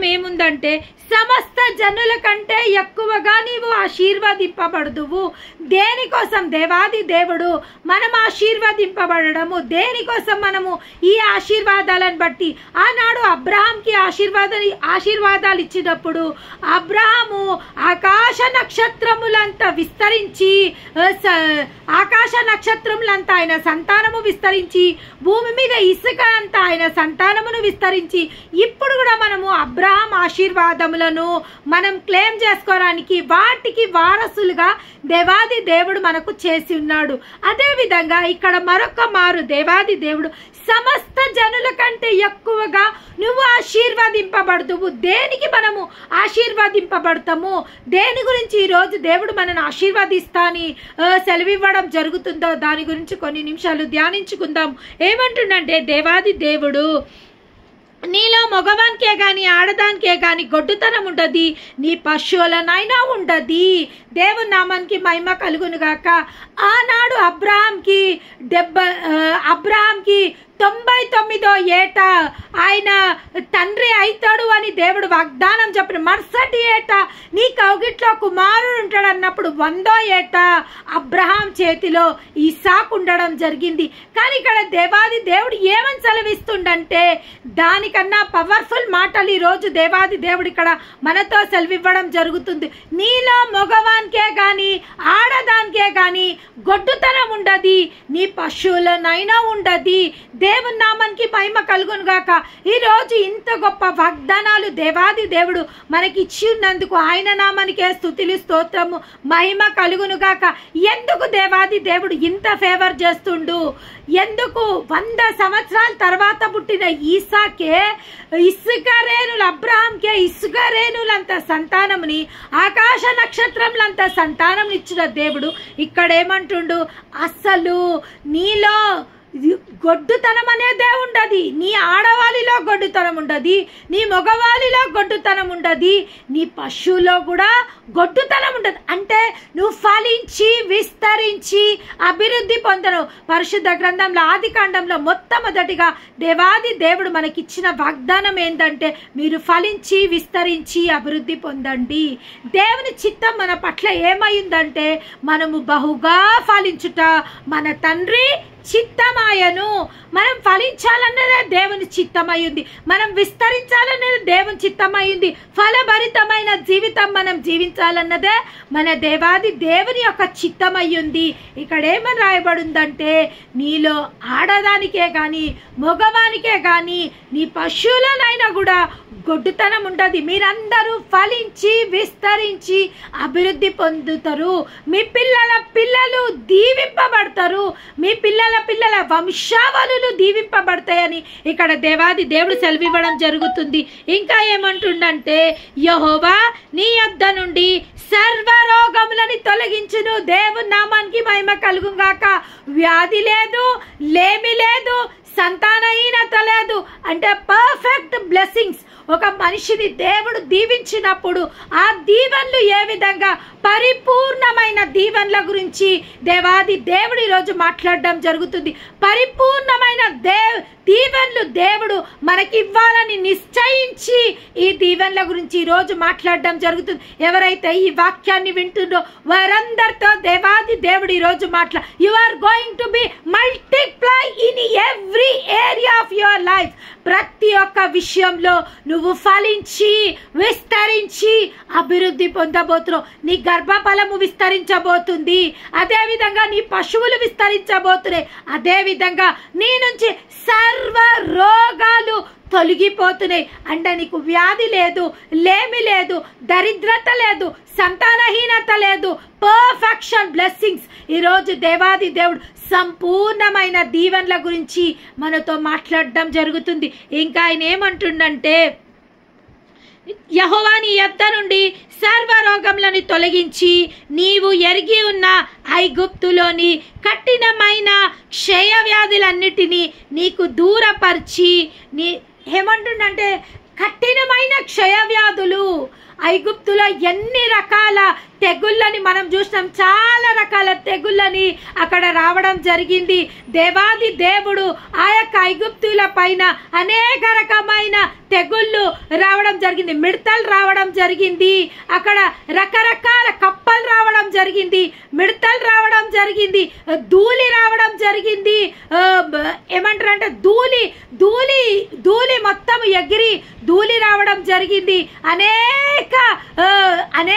వాగ్దానం ఏముందంటే సమస్త జనుల కంటే ఎక్కువగా నీవు ఆశీర్వదింపబడుదువు. దేనికోసం దేవాది దేవుడు మనం ఆశీర్వదింపబడము, దేనికోసం మనము ఈ ఆశీర్వాదాలను బట్టి ఆనాడు అబ్రహాంకి ఆశీర్వాదాలు ఇచ్చినప్పుడు అబ్రహాము ఆకాశ నక్షత్రములంతా విస్తరించి ఆకాశ నక్షత్రములంతా ఆయన సంతానము విస్తరించి భూమి మీద ఇసుక అంతా ఆయన సంతానమును విస్తరించి ఇప్పుడు కూడా మనము అబ్రహాం ఆశీర్వాదములను మనం క్లెయిమ్ చేసుకోవడానికి వాటికి వారసులుగా దేవాది దేవుడు మనకు చేసి ఉన్నాడు. అదే విధంగా ఇక్కడ మరొక మారు దేవాది దేవుడు సమస్త జనుల కంటే ఎక్కువగా నువ్వు ఆశీర్వదింపబడుతువు. దేనికి మనము ఆశీర్వదింపబడతాము, దేని గురించి ఈరోజు దేవుడు మనను ఆశీర్వదిస్తాని సెలవివ్వడం జరుగుతుందో దాని గురించి కొన్ని నిమిషాలు ధ్యానించుకుందాం. ఏమంటుండంటే దేవాది దేవుడు నీలో మగవానికే గాని ఆడదానికే గాని గొడ్డుతనం ఉండదు, నీ పశువులనైనా ఉండదు. దేవుని నామానికి మహిమ కలుగును గాక. ఆనాడు అబ్రహాంకి 99వ ఏట ఆయన తండ్రి అవుతాడు అని దేవుడు వాగ్దానం చెప్పిన మరుసటి ఏట నీ కౌగిట్లో కుమారుడు ఉంటాడు అన్నప్పుడు 100వ ఏట అబ్రహాం చేతిలో ఇస్సాకు ఉండడం జరిగింది. కానీ ఇక్కడ దేవాది దేవుడు ఏమని సెలవిస్తుండంటే దానికన్నా పవర్ఫుల్ మాటలు ఈరోజు దేవాది దేవుడు ఇక్కడ మనతో సెలవివ్వడం జరుగుతుంది. నీలో మగవానికే గాని ఆడదానికే గాని గొడ్డుతనం ఉండదు, నీ పశువులనైనా ఉండదు. దేవుని నామానికి మహిమ కలుగును గాక. ఈ రోజు ఇంత గొప్ప వాగ్దానాలు దేవాది దేవుడు మనకి ఇచ్చి ఉన్నందుకు ఆయన నామానికే స్తుతులు స్తోత్రము మహిమ కలుగును గాక. ఎందుకు దేవాది దేవుడు ఇంత ఫేవర్ చేస్తుండు? ఎందుకు 100 సంవత్సరాల తర్వాత పుట్టిన ఈసాకే ఇసుక రేణులు అబ్రహాంకే ఇసుక రేణులంత సంతానముని ఆకాశ నక్షత్రములంత సంతానం ఇచ్చిన దేవుడు ఇక్కడ ఏమంటుండు, అసలు నీలో గొడ్డుతనం అనేదే ఉండదు, నీ ఆడవాళ్ళలో గొడ్డుతనం ఉండదు, నీ మగవాళ్ళలో గొడ్డుతనం ఉండదు, నీ పశువులో కూడా గొడ్డుతనం ఉండదు. అంటే నువ్వు ఫలించి విస్తరించి అభివృద్ధి పొందను. పరిశుద్ధ గ్రంథంలో ఆదికాండంలో మొట్టమొదటిగా దేవాది దేవుడు మనకిచ్చిన వాగ్దానం ఏంటంటే మీరు ఫలించి విస్తరించి అభివృద్ధి పొందండి. దేవుని చిత్తం మన పట్ల ఏమైందంటే మనము బహుగా ఫలించుట మన తండ్రి చిత్తమాయను. మనం ఫలించాలన్నదే దేవుని చిత్తమైంది, మనం విస్తరించాలన్నది దేవుని చిత్తమైంది, ఫలభరితమైన జీవితం మనం జీవించాలన్నదే మన దేవాది దేవుని యొక్క చిత్తమయ్యింది. ఇక్కడ ఏమని రాయబడిందంటే నీలో ఆడదానికే గాని మగవానికే గాని నీ పశువులనైనా కూడా గొడ్డుతనం ఉండదు. మీరందరూ ఫలించి విస్తరించి అభివృద్ధి పొందుతారు, మీ పిల్లల పిల్లలు దీవింపబడతారు, మీ పిల్లల వంశావళులు దీవింపబడతాయని ఇక్కడ దేవాది దేవుడు సెలవివ్వడం జరుగుతుంది. ఇంకా ఏమంటుండంటే యెహోవా నీ యొద్ద నుండి సర్వ రోగములని తొలగించును. దేవుని నామానికి మహిమ కలుగును గాక. వ్యాధి లేదు, లేమి లేదు, సంతానహీనత లేదు. అంటే పర్ఫెక్ట్ బ్లెస్సింగ్స్ ఒక మనిషిని దేవుడు దీవించినప్పుడు ఆ దీవెనలు ఏ విధంగా పరిపూర్ణమైన దీవెనల గురించి దేవాది దేవుడు ఈరోజు మాట్లాడడం జరుగుతుంది. పరిపూర్ణమైన దీవెనలు దేవుడు మనకి ఇవ్వాలని నిశ్చయించి ఈ దీవెనల గురించి ఈరోజు మాట్లాడడం జరుగుతుంది. ఎవరైతే ఈ వాక్యాన్ని వింటుండో వారందరితో దేవాది దేవుడు ఈరోజు you are going to be multiply in every area of your life. ప్రతి ఒక్క విషయంలో నువ్వు ఫలించి విస్తరించి అభివృద్ధి పొందబోతున్నావు. నీ గర్భఫలము విస్తరించబోతుంది, అదే విధంగా నీ పశువులు విస్తరించబోతున్నాయి, అదే విధంగా నీ నుంచి సర్వ రోగాలు తొలగిపోతున్నాయి. అంటే నీకు వ్యాధి లేదు, లేమి లేదు, దరిద్రత లేదు, సంతానహీనత లేదు. పర్ఫెక్షన్ బ్లెస్సింగ్స్ ఈరోజు దేవాది దేవుడు సంపూర్ణమైన దీవెనల గురించి మనతో మాట్లాడడం జరుగుతుంది. ఇంకా ఆయన ఏమంటుండంటే యెహోవా నీ యొద్ద నుండి సర్వ రోగములను తొలగించి నీవు ఎరిగి ఉన్న ఐగుప్తులోని కఠినమైన క్షయ వ్యాధులన్నిటినీ నీకు దూరపరిచి ఏమంటుండంటే కఠినమైన క్షయ వ్యాధులు ఐగుప్తులో ఎన్ని రకాల తెగుళ్ళని మనం చూసినాం. చాలా రకాల తెగుళ్ళని అక్కడ రావడం జరిగింది. దేవాది దేవుడు ఆ యొక్క ఐగుప్తుల పైన అనేక రకమైన తెగుళ్ళు రావడం జరిగింది. మిడతలు రావడం జరిగింది. అక్కడ రకరకాల కప్పలు రావడం జరిగింది. మిడతలు రావడం జరిగింది. ధూళి రావడం జరిగింది. ఏమంటారంటే ధూళి ధూళి ధూళి మొత్తం ఎగిరి ధూళి రావడం జరిగింది. అనేక